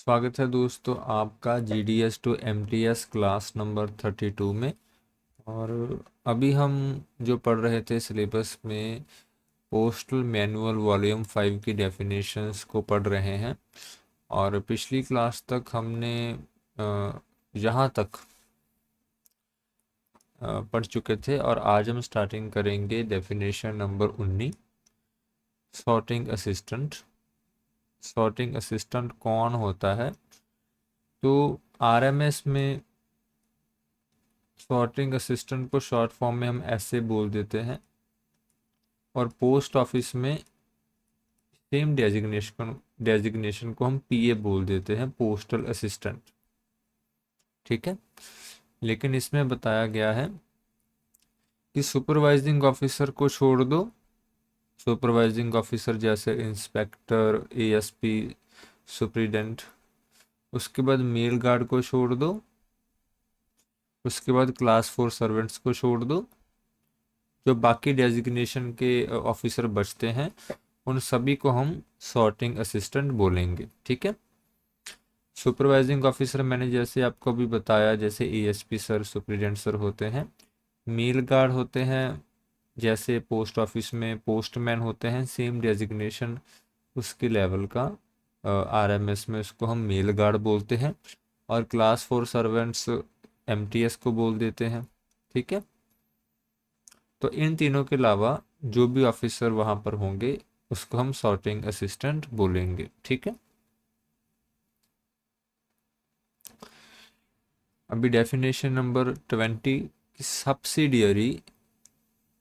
स्वागत है दोस्तों आपका GDS to MTS class number 32 में। और अभी हम जो पढ़ रहे थे सिलेबस में पोस्टल मैनुअल वॉल्यूम 5 की डेफिनेशंस को पढ़ रहे हैं। और पिछली क्लास तक हमने यहाँ तक पढ़ चुके थे और आज हम स्टार्टिंग करेंगे definition number 19, sorting assistant. Sorting assistant कौन होता है? तो RMS में सॉर्टिंग असिस्टेंट को शॉर्ट फॉर्म में हम ऐसे बोल देते हैं, और पोस्ट ऑफिस में सेम डेजिग्नेशन को हम PA बोल देते हैं, पोस्टल असिस्टेंट। ठीक है, लेकिन इसमें बताया गया है कि सुपरवाइजिंग ऑफिसर को छोड़ दो। सुपरवाइजिंग ऑफिसर जैसे इंस्पेक्टर, ASP, सुप्रीडेंट। उसके बाद मेल गार्ड को छोड़ दो। उसके बाद क्लास 4 सर्वेंट्स को छोड़ दो। जो बाकी डेजिग्नेशन के ऑफिसर बचते हैं उन सभी को हम सॉर्टिंग असिस्टेंट बोलेंगे। ठीक है, सुपरवाइजिंग ऑफिसर मैंने जैसे आपको अभी बताया, जैसे ASP सर, सुप्रीडेंट सर होते हैं। मेल गार्ड होते हैं जैसे पोस्ट ऑफिस में पोस्टमैन होते हैं, सेम डेजिग्नेशन उसके लेवल का। RMS में उसको हम मेल गार्ड बोलते हैं। और क्लास 4 सर्वेंट्स MTS को बोल देते हैं। ठीक है, तो इन तीनों के अलावा जो भी ऑफिसर वहाँ पर होंगे उसको हम सॉर्टिंग असिस्टेंट बोलेंगे। ठीक है, अभी definition number 20, subsidiary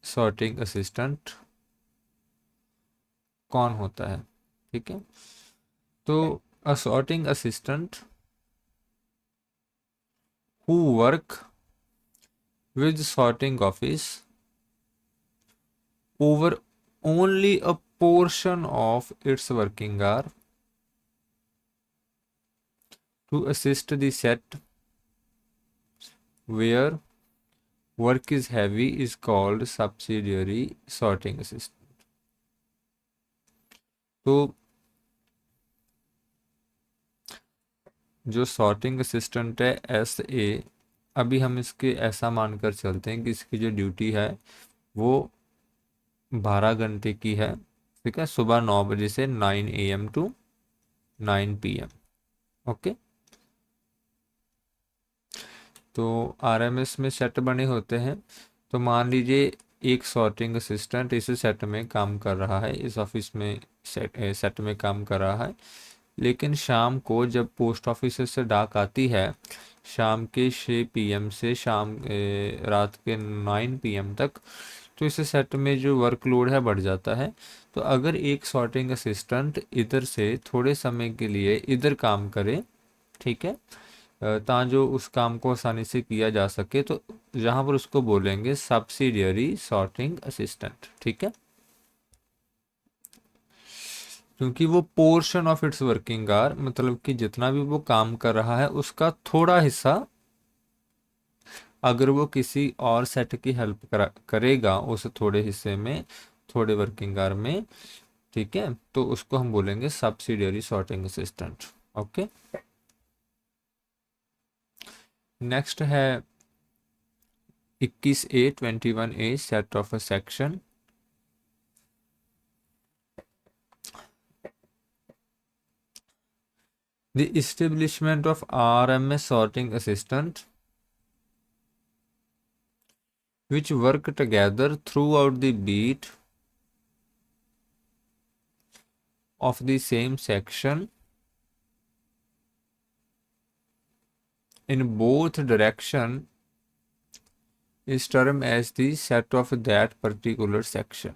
sorting assistant कौन होता है। ठीक है, तो a sorting assistant who work with sorting office over only a portion of its working hour to assist the set where work is heavy is called subsidiary sorting assistant। तो जो sorting assistant है SA, अभी हम इसके ऐसा मानकर चलते हैं कि इसकी जो ड्यूटी है वो 12 घंटे की है। ठीक है, सुबह 9 बजे से 9 AM टू 9 PM। ओके, तो RMS में सेट बने होते हैं। तो मान लीजिए एक सॉर्टिंग असिस्टेंट इस सेट में काम कर रहा है, इस ऑफिस में सेट में काम कर रहा है। लेकिन शाम को जब पोस्ट ऑफिस से डाक आती है, शाम के 6 PM से रात के 9 PM तक, तो इस सेट में जो वर्कलोड है बढ़ जाता है। तो अगर एक सॉर्टिंग असिस्टेंट इधर से थोड़े समय के लिए इधर काम करे, ठीक है, जो उस काम को आसानी से किया जा सके, तो जहाँ पर उसको बोलेंगे सब्सिडियरी सॉर्टिंग असिस्टेंट। ठीक है, क्योंकि वो portion of its working hour, मतलब कि जितना भी वो काम कर रहा है उसका थोड़ा हिस्सा अगर वो किसी और सेट की हेल्प करेगा उस थोड़े हिस्से में, थोड़े वर्किंग आवर में, ठीक है, तो उसको हम बोलेंगे subsidiary sorting assistant. Okay, next है 21A 21A set of a section. The establishment of RMS sorting assistant which work together throughout the beat of the same section in both direction is termed as the set of that particular section।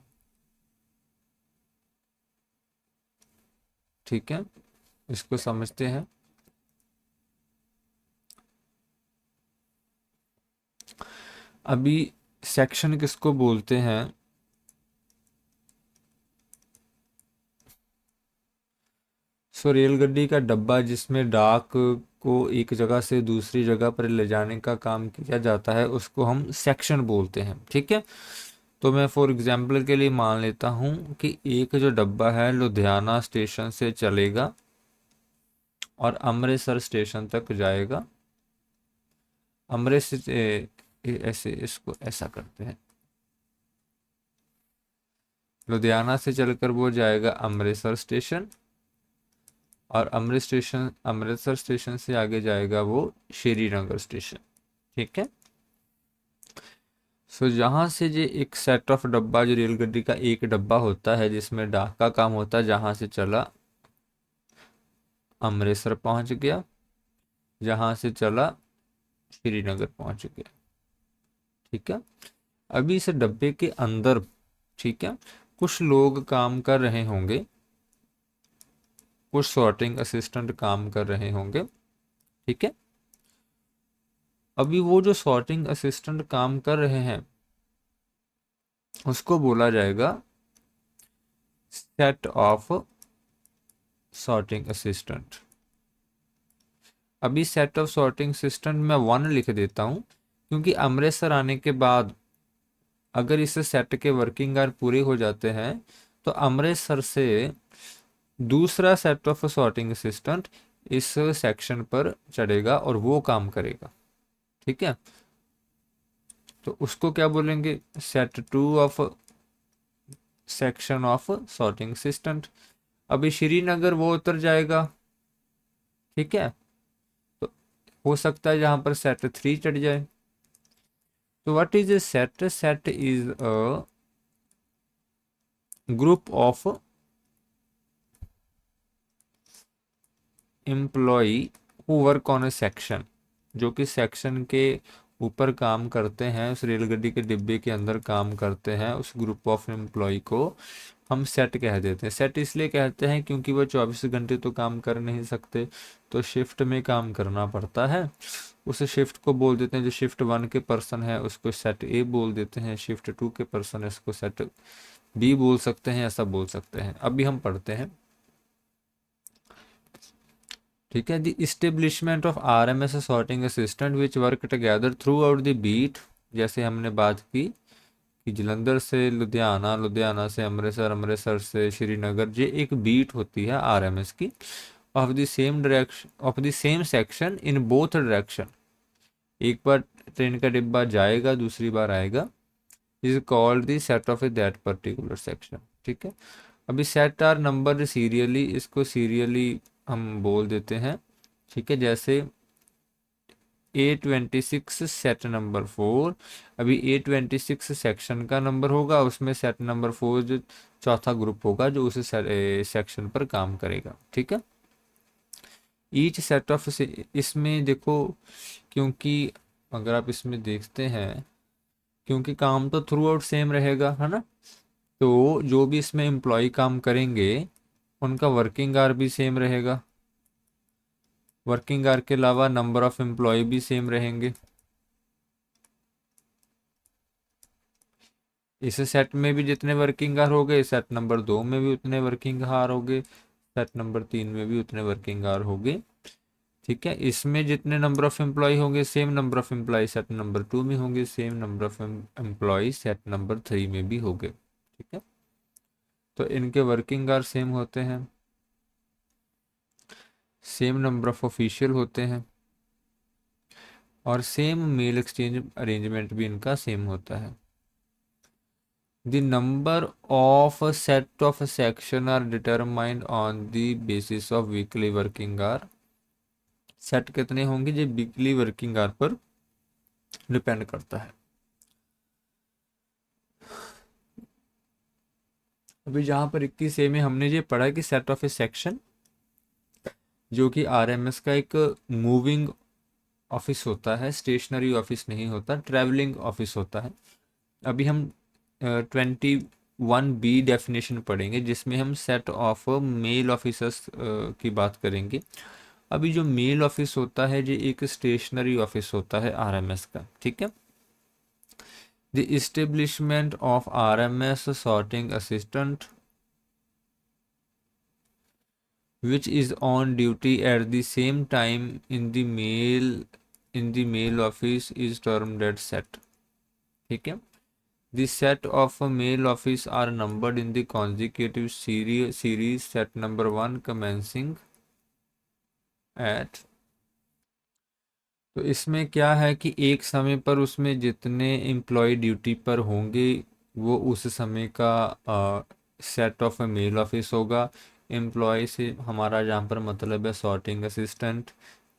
ठीक है, इसको समझते हैं। अभी section किसको बोलते हैं? सो रेलगाड़ी का डब्बा जिसमें डाक को एक जगह से दूसरी जगह पर ले जाने का काम किया जाता है उसको हम सेक्शन बोलते हैं। ठीक है, तो मैं फॉर एग्जांपल के लिए मान लेता हूँ कि एक जो डब्बा है लुधियाना स्टेशन से चलेगा और अमृतसर स्टेशन तक जाएगा। अमृतसर ऐसे इसको ऐसा करते हैं, लुधियाना से चलकर वो जाएगा अमृतसर स्टेशन, और अमृतसर स्टेशन से आगे जाएगा वो श्रीनगर स्टेशन। ठीक है। सो जहाँ से जो एक सेट ऑफ डब्बा, जो रेलगाड़ी का एक डब्बा होता है जिसमें डाक का काम होता है, जहाँ से चला अमृतसर पहुँच गया, जहाँ से चला श्रीनगर पहुँच गया। ठीक है। अभी इस डब्बे के अंदर, ठीक है, कुछ लोग काम कर रहे होंगे, कुछ सॉर्टिंग असिस्टेंट काम कर रहे होंगे। ठीक है। अभी वो जो सॉर्टिंग असिस्टेंट काम कर रहे हैं उसको बोला जाएगा सेट ऑफ सॉर्टिंग असिस्टेंट। अभी सेट ऑफ सॉर्टिंग असिस्टेंट मैं 1 लिख देता हूँ, क्योंकि अमृतसर आने के बाद अगर इस सेट के वर्किंग आवर पूरे हो जाते हैं तो अमृतसर से दूसरा सेट ऑफ सॉर्टिंग असिस्टेंट इस सेक्शन पर चढ़ेगा और वो काम करेगा। ठीक है। तो उसको क्या बोलेंगे, set 2 of section of sorting assistant. अभी श्रीनगर वो उतर जाएगा। ठीक है। तो हो सकता है जहां पर सेट 3 चढ़ जाए। तो what is a set? Set is a group of employ who work on a section, जो कि सेक्शन के ऊपर काम करते हैं, उस रेलगाड़ी के डिब्बे के अंदर काम करते हैं, उस ग्रुप ऑफ एम्प्लॉय को हम सेट कह देते हैं। सेट इसलिए कहते हैं क्योंकि वो 24 घंटे तो काम कर नहीं सकते, तो शिफ्ट में काम करना पड़ता है। उस शिफ्ट को बोल देते हैं, जो शिफ्ट 1 के पर्सन है उसको सेट ए बोल देते हैं, शिफ्ट 2 के पर्सन है उसको सेट बी बोल सकते हैं, ऐसा बोल सकते हैं। अभी हम पढ़ते हैं। ठीक है। The establishment of RMS sorting assistant which work together throughout the beat, जैसे हमने बात की कि जलंधर से लुधियाना, लुधियाना से अमृतसर, अमृतसर से श्रीनगर, ये एक बीट होती है आरएमएस की, of the same direction of the same section in both direction. एक बार ट्रेन का डिब्बा जाएगा, दूसरी बार आएगा, is called the set of that particular section. ठीक है। अभी सेट आर नंबर सीरियली, इसको सीरियली हम बोल देते हैं। ठीक है। जैसे A26 सेट नंबर 4, अभी A26 सेक्शन का नंबर होगा, उसमें सेट नंबर 4 जो चौथा ग्रुप होगा जो उस सेक्शन पर काम करेगा। ठीक है। ईच सेट ऑफ, इसमें देखो, क्योंकि अगर आप इसमें देखते हैं, क्योंकि काम तो थ्रू आउट सेम रहेगा, है ना, तो जो भी इसमें एम्प्लॉय काम करेंगे उनका वर्किंग आवर भी सेम रहेगा। वर्किंग आवर के अलावा नंबर ऑफ एम्प्लॉय भी सेम रहेंगे। इस सेट में भी जितने वर्किंग आवर हो गए, सेट नंबर 2 में भी उतने वर्किंग आवर हो गए, सेट नंबर 3 में भी उतने वर्किंग आवर हो गए। ठीक है। इसमें जितने नंबर ऑफ एम्प्लॉय होंगे, same number of employ set number 2 में होंगे, same number of employ set number 3 में भी होंगे। ठीक है। तो इनके वर्किंग आवर सेम होते हैं, सेम नंबर ऑफ ऑफिशियल होते हैं, और सेम मेल एक्सचेंज अरेंजमेंट भी इनका सेम होता है। The number of a set of section are determined on the basis of weekly working hour। Set कितने होंगे जो वीकली वर्किंग आवर पर डिपेंड करता है। अभी जहां पर 21A में हमने ये पढ़ा कि सेट ऑफ ए सेक्शन, जो कि आरएमएस का एक मूविंग ऑफिस होता है, स्टेशनरी ऑफिस नहीं होता, ट्रैवलिंग ऑफिस होता है। अभी हम 21B डेफिनेशन पढ़ेंगे जिसमें हम सेट ऑफ मेल ऑफिसर्स की बात करेंगे। अभी जो मेल ऑफिस होता है ये एक स्टेशनरी ऑफिस होता है आरएमएस का। ठीक है। The establishment of RMS sorting assistant which is on duty at the same time in the mail office is termed as set। ठीक है। The set of mail office are numbered in the consecutive series set number 1 commencing at. तो इसमें क्या है कि एक समय पर उसमें जितने एम्प्लॉय ड्यूटी पर होंगे वो उस समय का सेट ऑफ मेल ऑफिस होगा। एम्प्लॉय से हमारा जहाँ पर मतलब है सॉर्टिंग असिस्टेंट,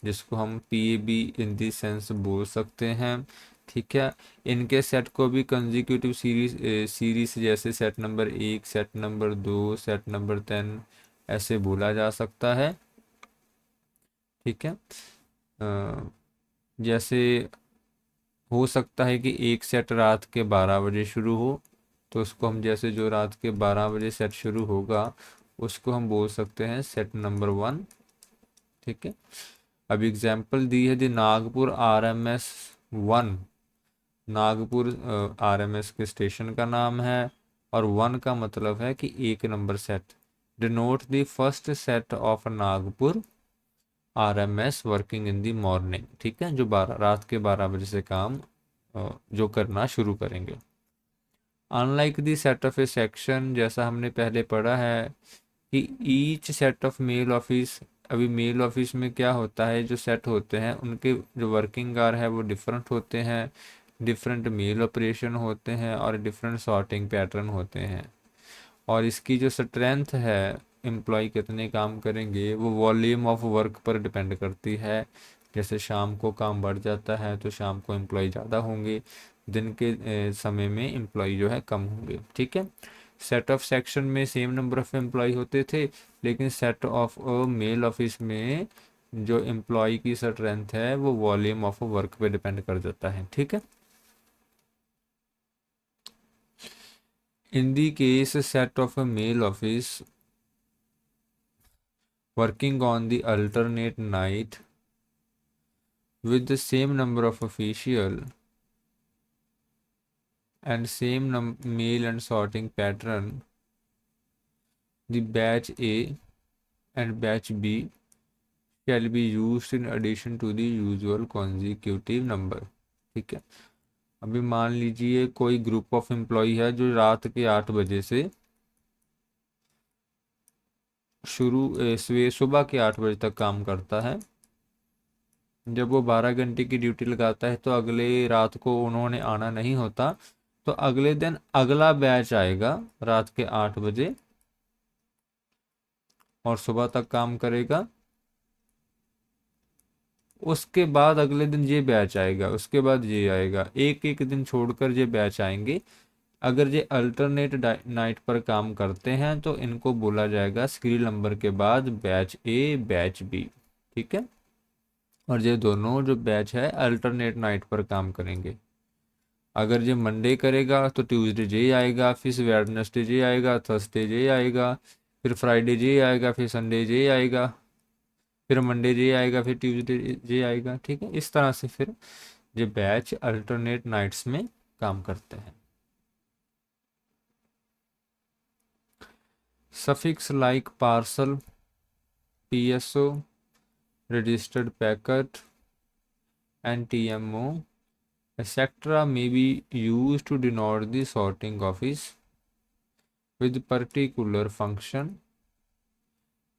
जिसको हम पीएबी इन दी सेंस बोल सकते हैं। ठीक है, इनके सेट को भी कंजिक्यूटिव सीरीज जैसे set number 1, set number 2, set number 10 ऐसे बोला जा सकता है। ठीक है, जैसे हो सकता है कि एक सेट रात के 12 बजे शुरू हो, तो उसको हम जैसे जो रात के 12 बजे सेट शुरू होगा उसको हम बोल सकते हैं सेट नंबर 1। ठीक है, अब एग्जाम्पल दी है दी नागपुर RMS 1। नागपुर RMS के स्टेशन का नाम है, और 1 का मतलब है कि एक number set. Denote the first set of Nagpur RMS working in the morning. ठीक है, जो रात के 12 बजे से काम जो करना शुरू करेंगे। Unlike the set of A section, जैसा हमने पहले पढ़ा है कि each set of male office, अभी मेल ऑफिस में क्या होता है, जो सेट होते हैं उनके जो वर्किंग आवर है वो डिफरेंट होते हैं, डिफरेंट मेल ऑपरेशन होते हैं और डिफरेंट सॉर्टिंग पैटर्न होते हैं। और इसकी जो स्ट्रेंथ है, एम्प्लॉय कितने काम करेंगे, वो वॉल्यूम ऑफ वर्क पर डिपेंड करती है। जैसे शाम को काम बढ़ जाता है तो शाम को एम्प्लॉय ज़्यादा होंगे, दिन के समय में एम्प्लॉय जो है कम होंगे। ठीक है, सेट ऑफ सेक्शन में सेम नंबर ऑफ एम्प्लॉय होते थे, लेकिन सेट ऑफ मेल ऑफिस में जो एम्प्लॉय की स्ट्रेंथ है वो वॉल्यूम ऑफ वर्क पे डिपेंड कर जाता है। ठीक है, in the case set of a mail office working on the alternate night with the same number of official and same mail and sorting pattern, the batch A and batch B shall be used in addition to the usual consecutive number। ठीक है, अभी मान लीजिए कोई group of employ है जो रात के 8 बजे से सुबह के 8 बजे तक काम करता है। जब वो 12 घंटे की ड्यूटी लगाता है तो अगले रात को उन्होंने आना नहीं होता, तो अगले दिन अगला बैच आएगा रात के 8 बजे और सुबह तक काम करेगा। उसके बाद अगले दिन ये बैच आएगा, उसके बाद ये आएगा, एक एक दिन छोड़कर ये बैच आएंगे। अगर ये अल्टरनेट नाइट पर काम करते हैं तो इनको बोला जाएगा सीरियल नंबर के बाद बैच ए बैच बी। ठीक है, और ये दोनों जो बैच है अल्टरनेट नाइट पर काम करेंगे। अगर ये मंडे करेगा तो ट्यूसडे जे आएगा, फिर वेडनेसडे जे आएगा, थर्सडे जे आएगा, फिर फ्राइडे जे आएगा, फिर संडे जे आएगा, फिर मंडे जे आएगा, फिर ट्यूसडे जे आएगा। ठीक है, इस तरह से फिर ये बैच अल्टरनेट नाइट्स में काम करते हैं। Suffix like parcel, PSO, registered packet and TMO etc. may be used to denote the sorting office with particular function,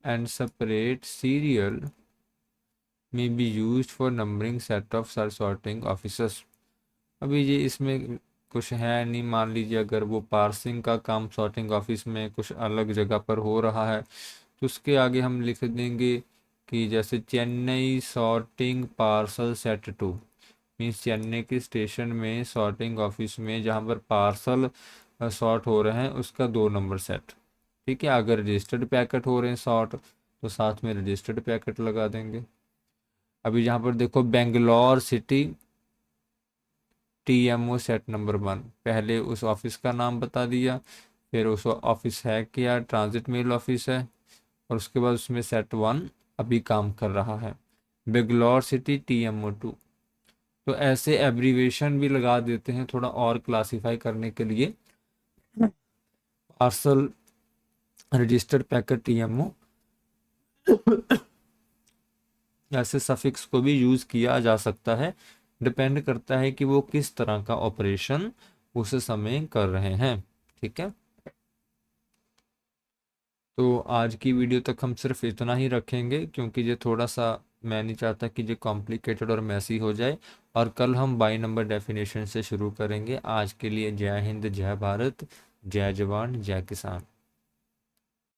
and separate serial may be used for numbering set of sorting officers। अभी ये इसमें कुछ है नहीं, मान लीजिए अगर वो पार्सिंग का काम सॉर्टिंग ऑफिस में कुछ अलग जगह पर हो रहा है तो उसके आगे हम लिख देंगे कि जैसे Chennai sorting parcel set 2, means Chennai के स्टेशन में सॉर्टिंग ऑफिस में जहाँ पर पार्सल सॉर्ट हो रहे हैं उसका 2 नंबर सेट। ठीक है, अगर रजिस्टर्ड पैकेट हो रहे हैं सॉर्ट तो साथ में रजिस्टर्ड पैकेट लगा देंगे। अभी यहाँ पर देखो Bangalore city TMO set number 1, पहले उस ऑफिस का नाम बता दिया, फिर उस ऑफिस है क्या, ट्रांजिट मेल ऑफिस है, और उसके बाद उसमें सेट 1 अभी काम कर रहा है, बेंगलोर सिटी TMO 2। तो ऐसे एब्रीवेशन भी लगा देते हैं थोड़ा और क्लासिफाई करने के लिए। पार्सल, रजिस्टर्ड पैकेट, TMO, ऐसे सफिक्स को भी यूज किया जा सकता है, डिपेंड करता है कि वो किस तरह का ऑपरेशन उस समय कर रहे हैं। ठीक है, तो आज की वीडियो तक हम सिर्फ इतना ही रखेंगे, क्योंकि ये थोड़ा सा मैं नहीं चाहता कि ये कॉम्प्लिकेटेड और मैसी हो जाए। और कल हम बाई नंबर डेफिनेशन से शुरू करेंगे। आज के लिए जय हिंद, जय भारत, जय जवान, जय किसान।